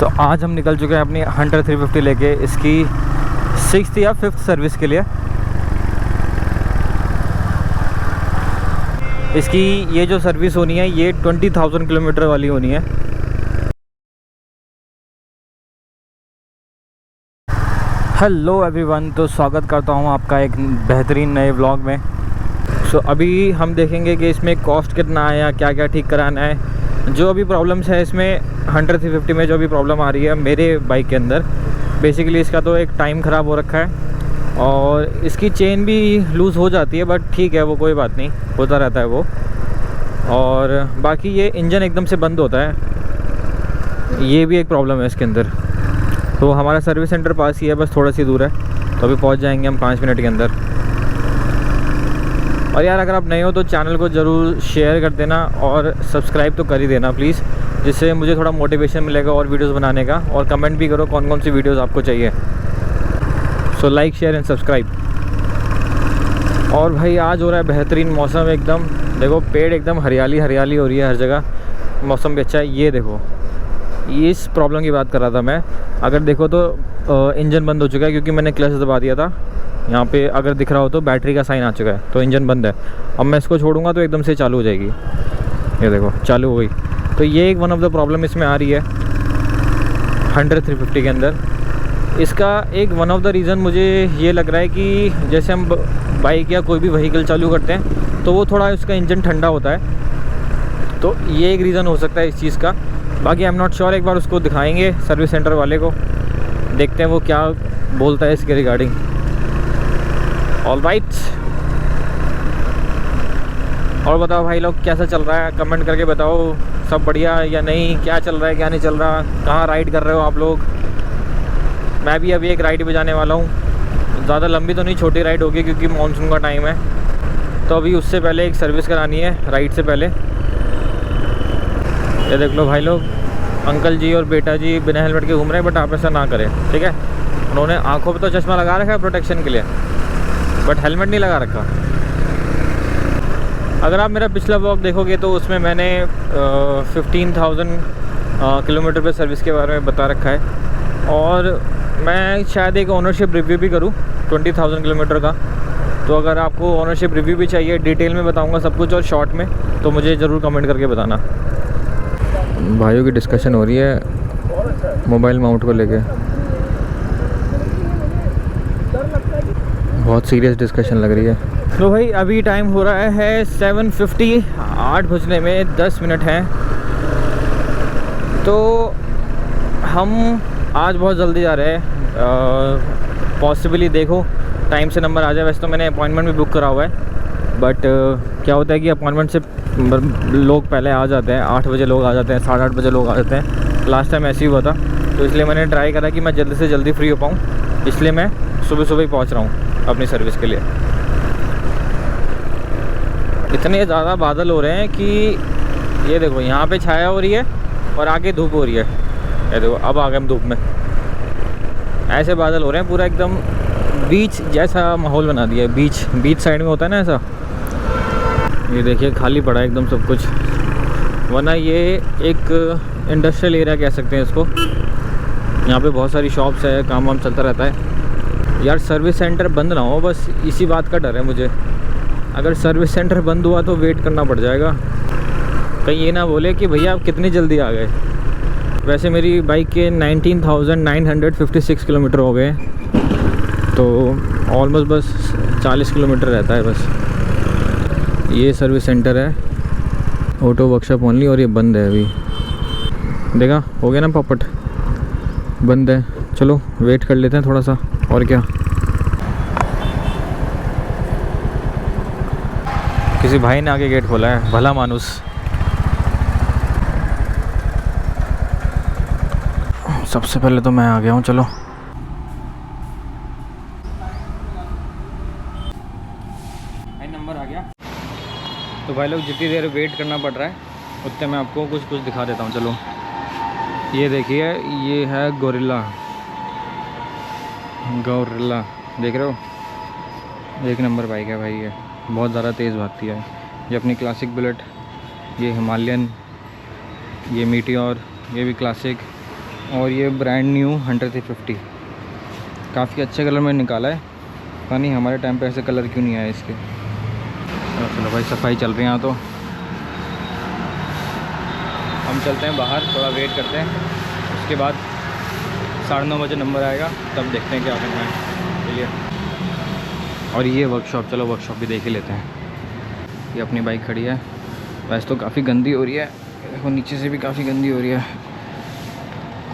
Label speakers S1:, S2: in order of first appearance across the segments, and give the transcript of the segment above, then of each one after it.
S1: तो आज हम निकल चुके हैं अपनी हंटर 350 लेके इसकी 6th या 5th सर्विस के लिए। इसकी ये जो सर्विस होनी है ये 20,000 किलोमीटर वाली होनी है। हेलो एवरीवन, तो स्वागत करता हूँ आपका एक बेहतरीन नए व्लॉग में। सो अभी हम देखेंगे कि इसमें कॉस्ट कितना है या क्या क्या ठीक कराना है। जो अभी प्रॉब्लम्स है इसमें हंटर 350 में, जो अभी प्रॉब्लम आ रही है मेरे बाइक के अंदर, बेसिकली इसका तो एक टाइम ख़राब हो रखा है और इसकी चेन भी लूज़ हो जाती है, बट ठीक है वो कोई बात नहीं, होता रहता है वो। और बाकी ये इंजन एकदम से बंद होता है, ये भी एक प्रॉब्लम है इसके अंदर। तो हमारा सर्विस सेंटर पास ही है, बस थोड़ा सी दूर है, तो अभी पहुंच जाएंगे हम 5 मिनट के अंदर। और यार अगर आप नए हो तो चैनल को ज़रूर शेयर कर देना और सब्सक्राइब तो कर ही देना प्लीज़, जिससे मुझे थोड़ा मोटिवेशन मिलेगा और वीडियोस बनाने का। और कमेंट भी करो कौन कौन सी वीडियोस आपको चाहिए। So like, share and subscribe. और भाई आज हो रहा है बेहतरीन मौसम एकदम, देखो पेड़ एकदम हरियाली हरियाली हो रही है हर जगह, मौसम भी अच्छा है। ये देखो, इस प्रॉब्लम की बात कर रहा था मैं। अगर देखो तो इंजन बंद हो चुका है क्योंकि मैंने क्लच दबा दिया था। यहाँ पे अगर दिख रहा हो तो बैटरी का साइन आ चुका है, तो इंजन बंद है। अब मैं इसको छोड़ूंगा तो एकदम से चालू हो जाएगी। ये देखो चालू हो गई। तो ये एक वन ऑफ द प्रॉब्लम इसमें आ रही है हंटर 350 के अंदर। इसका एक वन ऑफ द रीज़न मुझे ये लग रहा है कि जैसे हम बाइक या कोई भी व्हीकल चालू करते हैं तो वो थोड़ा उसका इंजन ठंडा होता है, तो ये एक रीज़न हो सकता है इस चीज़ का। बाकी आई एम नॉट श्योर, एक बार उसको दिखाएंगे सर्विस सेंटर वाले को, देखते हैं वो क्या बोलता है इसके रिगार्डिंग। ऑल राइट, और बताओ भाई लोग कैसा चल रहा है, कमेंट करके बताओ सब बढ़िया या नहीं, क्या चल रहा है क्या नहीं चल रहा, कहाँ राइड कर रहे हो आप लोग। मैं भी अभी एक राइड पे जाने वाला हूँ, ज़्यादा लंबी तो नहीं, छोटी राइड होगी क्योंकि मानसून का टाइम है। तो अभी उससे पहले एक सर्विस करानी है राइड से पहले। ये देख लो भाई लोग, अंकल जी और बेटा जी बिना हेलमेट के घूम रहे हैं, बट आप ऐसा ना करें, ठीक है। उन्होंने आंखों पे तो चश्मा लगा रखा है प्रोटेक्शन के लिए, बट हेलमेट नहीं लगा रखा। अगर आप मेरा पिछला व्लॉग देखोगे तो उसमें मैंने 15,000 किलोमीटर पे सर्विस के बारे में बता रखा है। और मैं शायद एक ओनरशिप रिव्यू भी करूँ 20,000 किलोमीटर का। तो अगर आपको ओनरशिप रिव्यू भी चाहिए, डिटेल में बताऊँगा सब कुछ और शॉर्ट में, तो मुझे ज़रूर कमेंट करके बताना। भाइयों की डिस्कशन हो रही है मोबाइल माउंट को लेके, बहुत सीरियस डिस्कशन लग रही है। तो भाई अभी टाइम हो रहा है 7:50, 8 बजने में 10 मिनट हैं। तो हम आज बहुत जल्दी जा रहे हैं, पॉसिबली देखो टाइम से नंबर आ जाए। वैसे तो मैंने अपॉइंटमेंट भी बुक करा हुआ है, बट क्या होता है कि अपॉइंटमेंट से लोग पहले आ जाते हैं, 8 बजे लोग आ जाते हैं, 8:30 बजे लोग आ जाते हैं। लास्ट टाइम ऐसे ही हुआ था, तो इसलिए मैंने ट्राई करा कि मैं जल्दी से जल्दी फ्री हो पाऊँ, इसलिए मैं सुबह सुबह ही पहुँच रहा हूँ अपनी सर्विस के लिए। इतने ज़्यादा बादल हो रहे हैं कि ये देखो यहाँ पे छाया हो रही है और आगे धूप हो रही है। ये देखो अब आ गए हम धूप में, ऐसे बादल हो रहे हैं, पूरा एकदम बीच जैसा माहौल बना दिया है। बीच साइड में होता है ना ऐसा। ये देखिए खाली पड़ा है एकदम सब कुछ, वरना ये एक इंडस्ट्रियल एरिया कह सकते हैं इसको। यहाँ पे बहुत सारी शॉप्स है, काम वाम चलता रहता है। यार सर्विस सेंटर बंद ना हो, बस इसी बात का डर है मुझे। अगर सर्विस सेंटर बंद हुआ तो वेट करना पड़ जाएगा, कहीं ये ना बोले कि भैया आप कितनी जल्दी आ गए। वैसे मेरी बाइक के 19,956 किलोमीटर हो गए, तो ऑलमोस्ट बस 40 किलोमीटर रहता है बस। ये सर्विस सेंटर है ऑटो वर्कशॉप ओनली, और ये बंद है अभी। देखा हो गया ना पॉपट, बंद है। चलो वेट कर लेते हैं थोड़ा सा, और क्या। किसी भाई ने आगे गेट खोला है, भला मानुस। सबसे पहले तो मैं आ गया हूँ, चलो। नंबर आ गया। तो भाई लोग जितनी देर वेट करना पड़ रहा है उतने मैं आपको कुछ दिखा देता हूँ। चलो ये देखिए, ये है गोरिल्ला, देख रहे हो, एक नंबर बाइक है भाई। ये बहुत ज़्यादा तेज़ भागती है। ये अपनी क्लासिक बुलेट, ये हिमालयन, ये मीटियोर, ये भी क्लासिक, और ये ब्रांड न्यू 100-350 काफ़ी अच्छे कलर में निकाला है। पता नहीं हमारे टाइम पे ऐसे कलर क्यों नहीं आए इसके। चलो भाई सफाई चल रही है यहाँ तो हम चलते हैं बाहर, थोड़ा वेट करते हैं। उसके बाद 9:30 बजे नंबर आएगा, तब देखते हैं क्या करना है। चलिए। और ये वर्कशॉप, चलो वर्कशॉप भी देख ही लेते हैं। ये अपनी बाइक खड़ी है, वैसे तो काफ़ी गंदी हो रही है, देखो नीचे से भी काफ़ी गंदी हो रही है,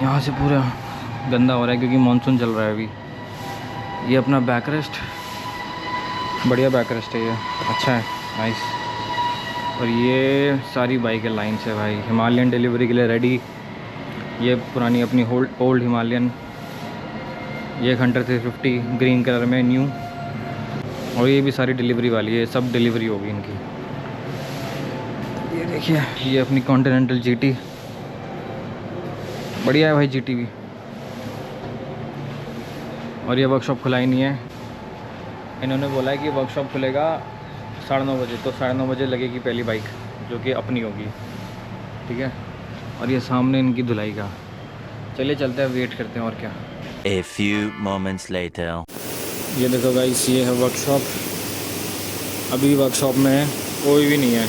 S1: यहाँ से पूरा गंदा हो रहा है क्योंकि मानसून चल रहा है अभी। ये अपना बैक रेस्ट, बढ़िया बैक रेस्ट है ये, अच्छा है, नाइस। और ये सारी बाइकें लाइन से भाई हिमालयन डिलीवरी के लिए रेडी। ये पुरानी अपनी ओल्ड हिमालयन, ये 100-350 ग्रीन कलर में न्यू, और ये भी सारी डिलीवरी वाली है, सब डिलीवरी होगी इनकी। ये देखिए ये अपनी कॉन्टिनेंटल जीटी, बढ़िया है भाई जीटी भी। और ये वर्कशॉप खुला ही नहीं है, इन्होंने बोला है कि वर्कशॉप खुलेगा 9:30 बजे, तो 9:30 बजे लगेगी पहली बाइक जो कि अपनी होगी, ठीक है। और ये सामने इनकी धुलाई का। चलिए चलते हैं, वेट करते हैं और क्या।
S2: A few moments later.
S1: ये देखो गाइस, ये है वर्कशॉप। अभी वर्कशॉप में कोई भी नहीं है,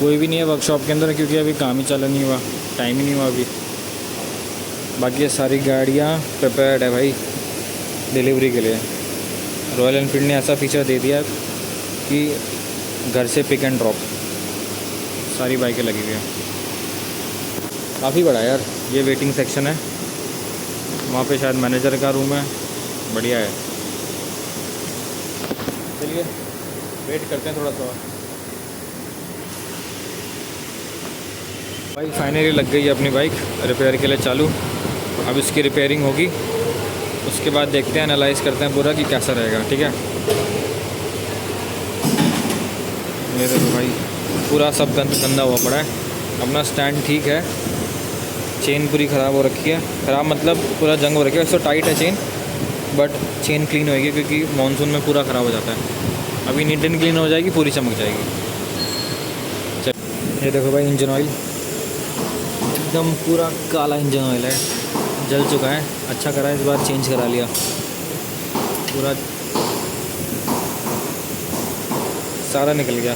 S1: कोई भी नहीं है वर्कशॉप के अंदर, क्योंकि अभी काम ही चालू नहीं हुआ, टाइम ही नहीं हुआ अभी। बाकी ये सारी गाड़ियाँ प्रिपेयर्ड है भाई डिलीवरी के लिए। रॉयल एनफील्ड ने ऐसा फीचर दे दिया कि घर से पिक एंड ड्रॉप सारी बाइकें लगी हुई हैं। काफ़ी बड़ा है यार, ये वेटिंग सेक्शन है, वहाँ पे शायद मैनेजर का रूम है, बढ़िया है। चलिए वेट करते हैं थोड़ा सा। भाई फाइनली लग गई है अपनी बाइक रिपेयर के लिए चालू। अब इसकी रिपेयरिंग होगी, उसके बाद देखते हैं, एनालाइज करते हैं पूरा कि कैसा रहेगा, ठीक है। ये देखो भाई पूरा सब गंदा हुआ पड़ा है। अपना स्टैंड ठीक है, चेन पूरी ख़राब हो रखी है, ख़राब मतलब पूरा जंग हो रखी है। वैसे तो टाइट है चेन, बट चेन क्लीन होएगी क्योंकि मानसून में पूरा ख़राब हो जाता है। अभी नीट एंड क्लीन हो जाएगी, पूरी चमक जाएगी। चल ये देखो भाई इंजन ऑयल एकदम पूरा काला इंजन ऑयल है, जल चुका है। अच्छा करा इस बार चेंज करा लिया, पूरा सारा निकल गया।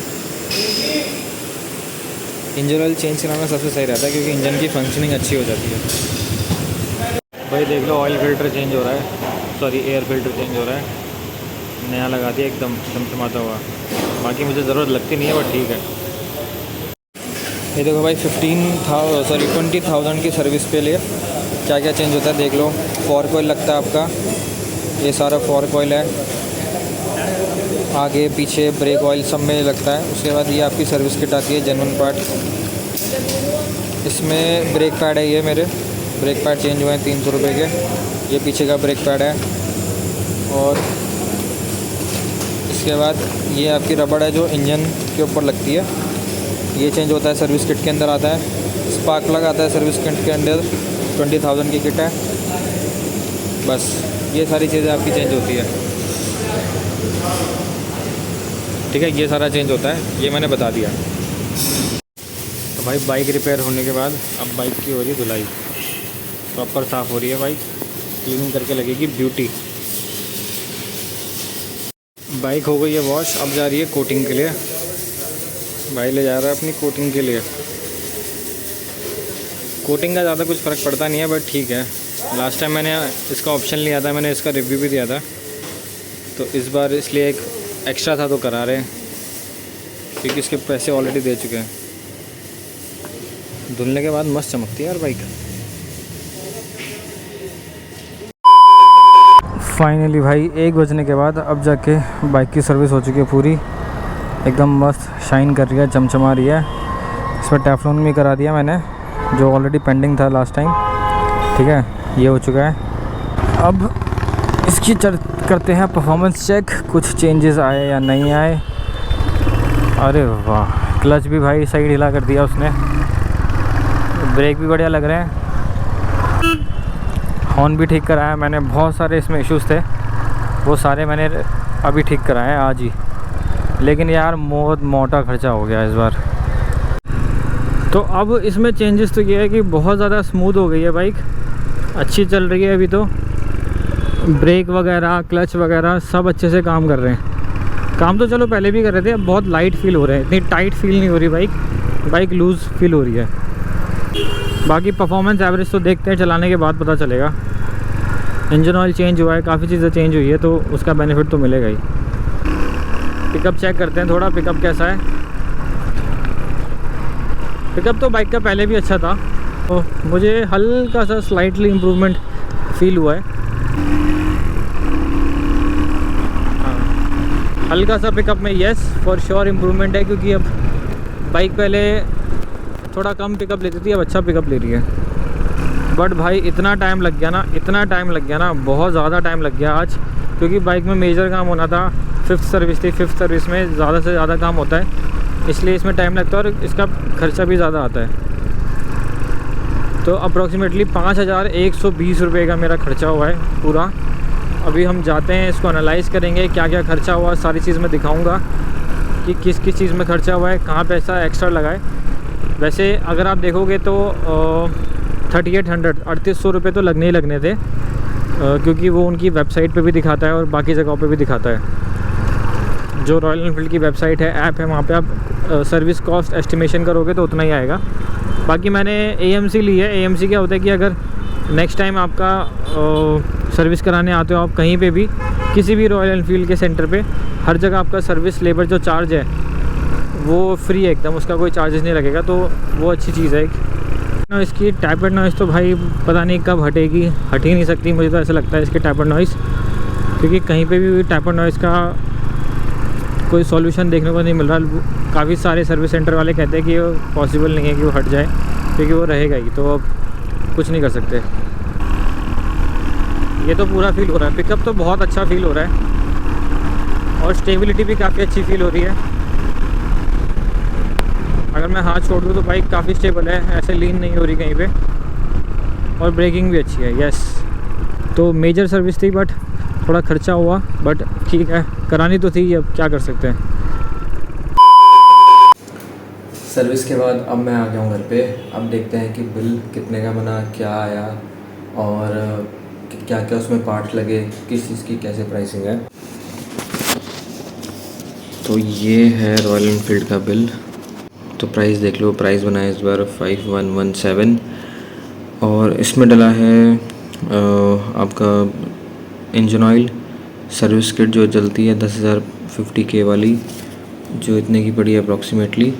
S1: इंजन ऑयल चेंज कराना सबसे सही रहता है क्योंकि इंजन की फंक्शनिंग अच्छी हो जाती है। भाई देख लो ऑयल फिल्टर चेंज हो रहा है, सॉरी एयर फिल्टर चेंज हो रहा है, नया लगा दिया एकदम चमचमाता हुआ। बाकी मुझे ज़रूरत लगती नहीं है, बट ठीक है। ये देखो भाई 20,000 की सर्विस पे लिए क्या क्या चेंज होता है देख लो। फॉर्क ऑयल लगता है आपका, ये सारा फॉर्क ऑयल है, आगे पीछे ब्रेक ऑयल सब में लगता है। उसके बाद ये आपकी सर्विस किट आती है, जेन्युइन पार्ट। इसमें ब्रेक पैड है, ये मेरे ब्रेक पैड चेंज हुए हैं 300 रुपये के। ये पीछे का ब्रेक पैड है। और इसके बाद ये आपकी रबड़ है जो इंजन के ऊपर लगती है, ये चेंज होता है, सर्विस किट के अंदर आता है। स्पार्क प्लग आता है सर्विस किट के अंदर, 20,000 की किट है। बस ये सारी चीज़ें आपकी चेंज होती है, ठीक है। ये सारा चेंज होता है, ये मैंने बता दिया। तो भाई बाइक रिपेयर होने के बाद अब बाइक की हो रही है धुलाई, प्रॉपर साफ़ हो रही है बाइक, क्लीनिंग करके लगेगी ब्यूटी। बाइक हो गई है वॉश, अब जा रही है कोटिंग के लिए। भाई ले जा रहा है अपनी कोटिंग के लिए। कोटिंग का ज़्यादा कुछ फ़र्क पड़ता नहीं है, बट ठीक है। लास्ट टाइम मैंने इसका ऑप्शन लिया था, मैंने इसका रिव्यू भी दिया था, तो इस बार इसलिए एक एक्स्ट्रा था तो करा रहे हैं, क्योंकि इसके पैसे ऑलरेडी दे चुके हैं। धुलने के बाद मस्त चमकती है यार बाइक। फाइनली भाई 1 बजने के बाद अब जाके बाइक की सर्विस हो चुकी है पूरी, एकदम मस्त शाइन कर रही है, चमचमा रही है। इस पर टेफ्लॉन भी करा दिया मैंने, जो ऑलरेडी पेंडिंग था लास्ट टाइम, ठीक है। ये हो चुका है। अब इसकी करते हैं परफॉर्मेंस चेक, कुछ चेंजेस आए या नहीं आए। अरे वाह, क्लच भी भाई सही ढीला कर दिया उसने, ब्रेक भी बढ़िया लग रहे हैं, हॉर्न भी ठीक कराया मैंने। बहुत सारे इसमें इश्यूज़ थे, वो सारे मैंने अभी ठीक कराए आज ही, लेकिन यार बहुत मोटा खर्चा हो गया इस बार। तो अब इसमें चेंजेस तो ये है कि बहुत ज़्यादा स्मूथ हो गई है बाइक, अच्छी चल रही है अभी तो। ब्रेक वगैरह, क्लच वगैरह सब अच्छे से काम कर रहे हैं। काम तो चलो पहले भी कर रहे थे, अब बहुत लाइट फील हो रहा है, इतनी टाइट फील नहीं हो रही बाइक लूज़ फील हो रही है। बाकी परफॉर्मेंस एवरेज तो देखते हैं, चलाने के बाद पता चलेगा। इंजन ऑयल चेंज हुआ है, काफ़ी चीज़ें चेंज हुई है, तो उसका बेनिफिट तो मिलेगा ही। पिकअप चेक करते हैं थोड़ा, पिकअप कैसा है। पिकअप तो बाइक का पहले भी अच्छा था, तो मुझे हल्का सा स्लाइटली इम्प्रूवमेंट फील हुआ है। हाँ, हल्का सा पिकअप में यस फॉर श्योर इम्प्रूवमेंट है, क्योंकि अब बाइक पहले थोड़ा कम पिकअप लेती थी, अब अच्छा पिकअप ले रही है। बट भाई इतना टाइम लग गया ना, बहुत ज़्यादा टाइम लग गया आज, क्योंकि बाइक में मेजर काम होना था। 5th सर्विस थी, 5th सर्विस में ज़्यादा से ज़्यादा काम होता है, इसलिए इसमें टाइम लगता है और इसका खर्चा भी ज़्यादा आता है। तो अप्रॉक्सीमेटली 5,120 रुपये का मेरा खर्चा हुआ है पूरा। अभी हम जाते हैं, इसको एनालाइज़ करेंगे, क्या क्या खर्चा हुआ, सारी चीज़ मैं दिखाऊँगा कि किस किस चीज़ में खर्चा हुआ है, कहाँ पैसा एक्स्ट्रा लगा है। वैसे अगर आप देखोगे तो 3800 रुपये तो लगने ही लगने थे, क्योंकि वो उनकी वेबसाइट पे भी दिखाता है और बाकी जगहों पे भी दिखाता है। जो रॉयल एनफील्ड की वेबसाइट है, ऐप है, वहाँ पे आप सर्विस कॉस्ट एस्टिमेशन करोगे तो उतना ही आएगा। बाकी मैंने AMC ली है। AMC क्या होता है कि अगर नेक्स्ट टाइम आपका सर्विस कराने आते हो आप कहीं पे भी, किसी भी रॉयल एनफील्ड के सेंटर पे, हर जगह आपका सर्विस लेबर जो चार्ज है वो फ्री है एकदम, उसका कोई चार्जेस नहीं लगेगा, तो वो अच्छी चीज़ है। इसकी टैपर नॉइज़ तो भाई पता नहीं कब हटेगी, हट ही नहीं सकती, मुझे तो ऐसा लगता है इसकी टैपर नॉइज़, क्योंकि कहीं पे भी टैपर नॉइज़ का कोई सॉल्यूशन देखने को नहीं मिल रहा। काफ़ी सारे सर्विस सेंटर वाले कहते हैं कि वो पॉसिबल नहीं है कि वो हट जाए, क्योंकि वो रहेगा ही, तो अब कुछ नहीं कर सकते। ये तो पूरा फील हो रहा है, पिकअप तो बहुत अच्छा फील हो रहा है और स्टेबिलिटी भी काफ़ी अच्छी फील हो रही है। अगर मैं हाथ छोड़ दूँ तो बाइक काफ़ी स्टेबल है, ऐसे लीन नहीं हो रही कहीं पे, और ब्रेकिंग भी अच्छी है। यस, तो मेजर सर्विस थी बट थोड़ा खर्चा हुआ, बट ठीक है, करानी तो थी, अब क्या कर सकते हैं।
S3: सर्विस के बाद अब मैं आ गया हूँ घर पे। अब देखते हैं कि बिल कितने का बना, क्या आया और क्या क्या उसमें पार्ट्स लगे, किस चीज़ की कैसे प्राइसिंग है। तो ये है रॉयल एनफील्ड का बिल। तो प्राइस देख लो, प्राइस बना है इस बार 5117 और इसमें डला है आपका इंजन ऑयल, सर्विस किट जो जलती है 10,050K वाली, जो इतने की पड़ी है अप्रॉक्सीमेटली।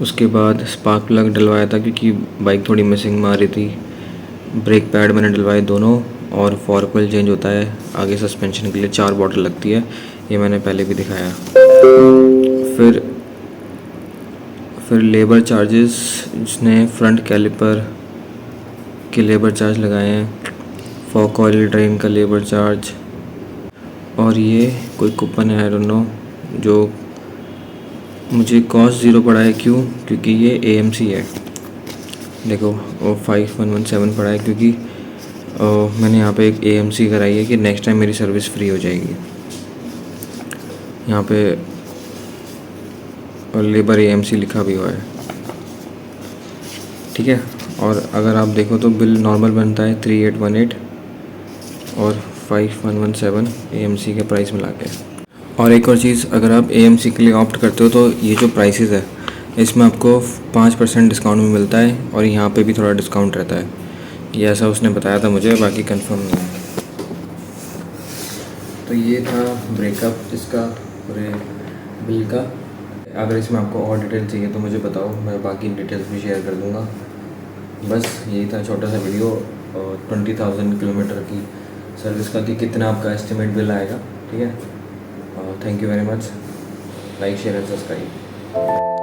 S3: उसके बाद स्पार्क प्लग डलवाया था क्योंकि बाइक थोड़ी मिसिंग मार रही थी। ब्रेक पैड मैंने डलवाए दोनों, और फॉर्क ऑयल चेंज होता है आगे सस्पेंशन के लिए, 4 बॉटल लगती है, ये मैंने पहले भी दिखाया। फिर लेबर चार्जेस, जिसने फ्रंट कैलिपर के लेबर चार्ज लगाए हैं, फॉर्क ऑयल ड्रेन का लेबर चार्ज, और ये कोई कूपन है आई डोंट नो, जो मुझे कॉस्ट 0 पड़ा है। क्यों? क्योंकि ये AMC है। देखो वो 5117 पड़ा है क्योंकि मैंने यहाँ पे एक AMC कराई है कि नेक्स्ट टाइम मेरी सर्विस फ्री हो जाएगी। यहाँ पे और लेबर AMC लिखा भी हुआ है, ठीक है। और अगर आप देखो तो बिल नॉर्मल बनता है 3818 और 5117 AMC के प्राइस मिला के। और एक और चीज़, अगर आप AMC के लिए ऑप्ट करते हो तो ये जो प्राइसेस है इसमें आपको 5% डिस्काउंट भी मिलता है, और यहाँ पे भी थोड़ा डिस्काउंट रहता है। ये ऐसा उसने बताया था मुझे, बाकी कंफर्म नहीं है। तो ये था ब्रेकअप इसका पूरे बिल का। अगर इसमें आपको और डिटेल चाहिए तो मुझे बताओ, मैं बाकी डिटेल्स भी शेयर कर दूँगा। बस यही था छोटा सा वीडियो, 20,000 किलोमीटर की सर्विस का कि कितना आपका एस्टिमेट बिल आएगा, ठीक है। Thank you very much, like share and subscribe.